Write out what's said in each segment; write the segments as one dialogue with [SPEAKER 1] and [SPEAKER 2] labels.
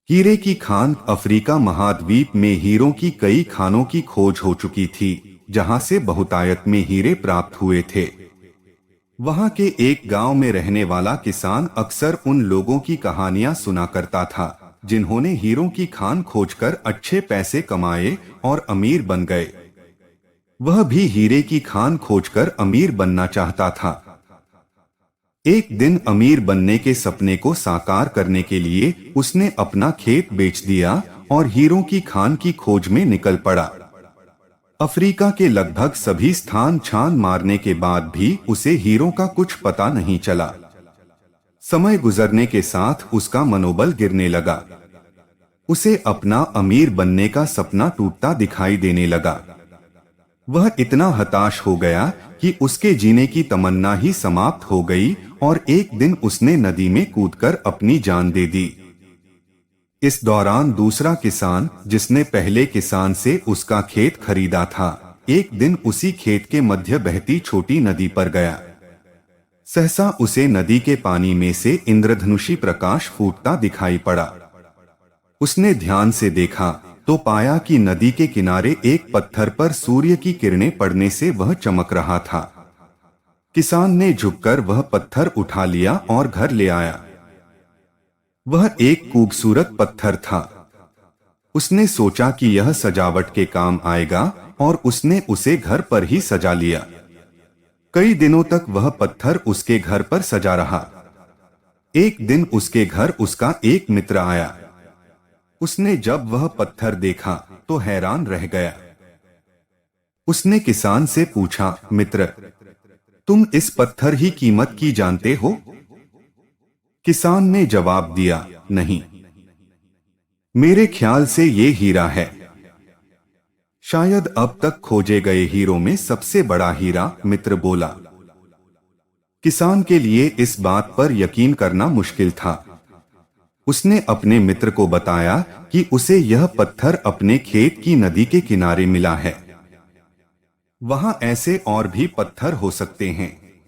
[SPEAKER 1] हीरे की खान। अफ्रीका महाद्वीप में हीरों की कई खानों की खोज हो चुकी थी, जहां से बहुतायत में हीरे प्राप्त हुए थे। वहां के एक गांव में रहने वाला किसान अक्सर उन लोगों की कहानियां सुना करता था जिन्होंने हीरों की खान खोजकर अच्छे पैसे कमाए और अमीर बन गए। वह भी हीरे की खान खोजकर अमीर बनना चाहता था। एक दिन अमीर बनने के सपने को साकार करने के लिए उसने अपना खेत बेच दिया और हीरों की खान की खोज में निकल पड़ा। अफ्रीका के लगभग सभी स्थान छान मारने के बाद भी उसे हीरों का कुछ पता नहीं चला। समय गुजरने के साथ उसका मनोबल गिरने लगा। उसे अपना अमीर बनने का सपना टूटता दिखाई देने लगा। वह इतना हताश हो गया कि उसके जीने की तमन्ना ही समाप्त हो गई और एक दिन उसने नदी में कूदकर अपनी जान दे दी। इस दौरान दूसरा किसान, जिसने पहले किसान से उसका खेत खरीदा था, एक दिन उसी खेत के मध्य बहती छोटी नदी पर गया। सहसा उसे नदी के पानी में से इंद्रधनुषी प्रकाश फूटता दिखाई पड़ा। उसने ध्यान से देखा तो पाया कि नदी के किनारे एक पत्थर पर सूर्य की किरणें पड़ने से वह चमक रहा था। किसान ने झुककर वह पत्थर उठा लिया और घर ले आया। वह एक खूबसूरत पत्थर था। उसने सोचा कि यह सजावट के काम आएगा और उसने उसे घर पर ही सजा लिया। कई दिनों तक वह पत्थर उसके घर पर सजा रहा। एक दिन उसके घर उसका एक मित्र आया। उसने जब वह पत्थर देखा तो हैरान रह गया। उसने किसान से पूछा, मित्र, तुम इस पत्थर की कीमत की जानते हो? किसान ने जवाब दिया, नहीं, मेरे ख्याल से ये हीरा है। शायद अब तक खोजे गए हीरों में सबसे बड़ा हीरा, मित्र बोला। किसान के लिए इस बात पर यकीन करना मुश्किल था। उसने अपने मित्र को बताया कि उसे यह पत्थर अपने खेत की नदी के किनारे मिला है। वहां ऐसे और भी पत्थर हो सकते हैं।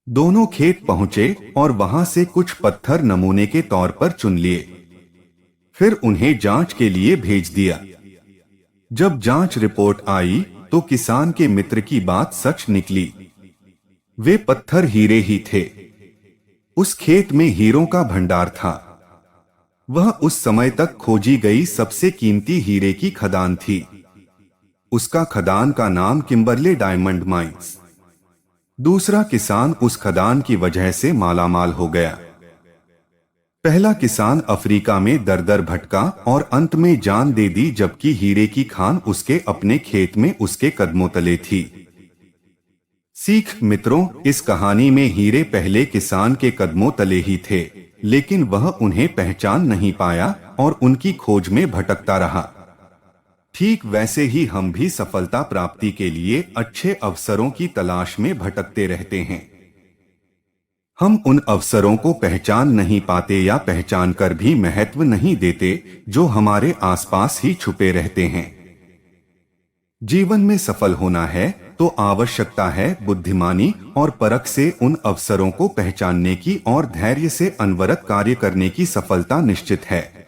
[SPEAKER 1] दोनों खेत पहुंचे और वहां से कुछ पत्थर नमूने के तौर पर चुन लिए। फिर उन्हें जांच के लिए भेज दिया। जब जांच रिपोर्ट आई तो किसान के मित्र की बात सच निकली। वे पत्थर हीरे ही थे। उस खेत में हीरों का भंडार था। वह उस समय तक खोजी गई सबसे कीमती हीरे की खदान थी। उसका खदान का नाम किम्बरले डायमंड माइंस। दूसरा किसान उस खदान की वजह से मालामाल हो गया। पहला किसान अफ्रीका में दर-दर भटका और अंत में जान दे दी, जबकि हीरे की खान उसके अपने खेत में उसके कदमों तले थी। सीख मित्रों, इस कहानी में हीरे पहले किसान के कदमों तले ही थे, लेकिन वह उन्हें पहचान नहीं पाया और उनकी खोज में भटकता रहा। ठीक वैसे ही हम भी सफलता प्राप्ति के लिए अच्छे अवसरों की तलाश में भटकते रहते हैं। हम उन अवसरों को पहचान नहीं पाते या पहचान कर भी महत्व नहीं देते जो हमारे आसपास ही छुपे रहते हैं। जीवन में सफल होना है तो आवश्यकता है बुद्धिमानी और परख से उन अवसरों को पहचानने की और धैर्य से अनवरत कार्य करने की। सफलता निश्चित है।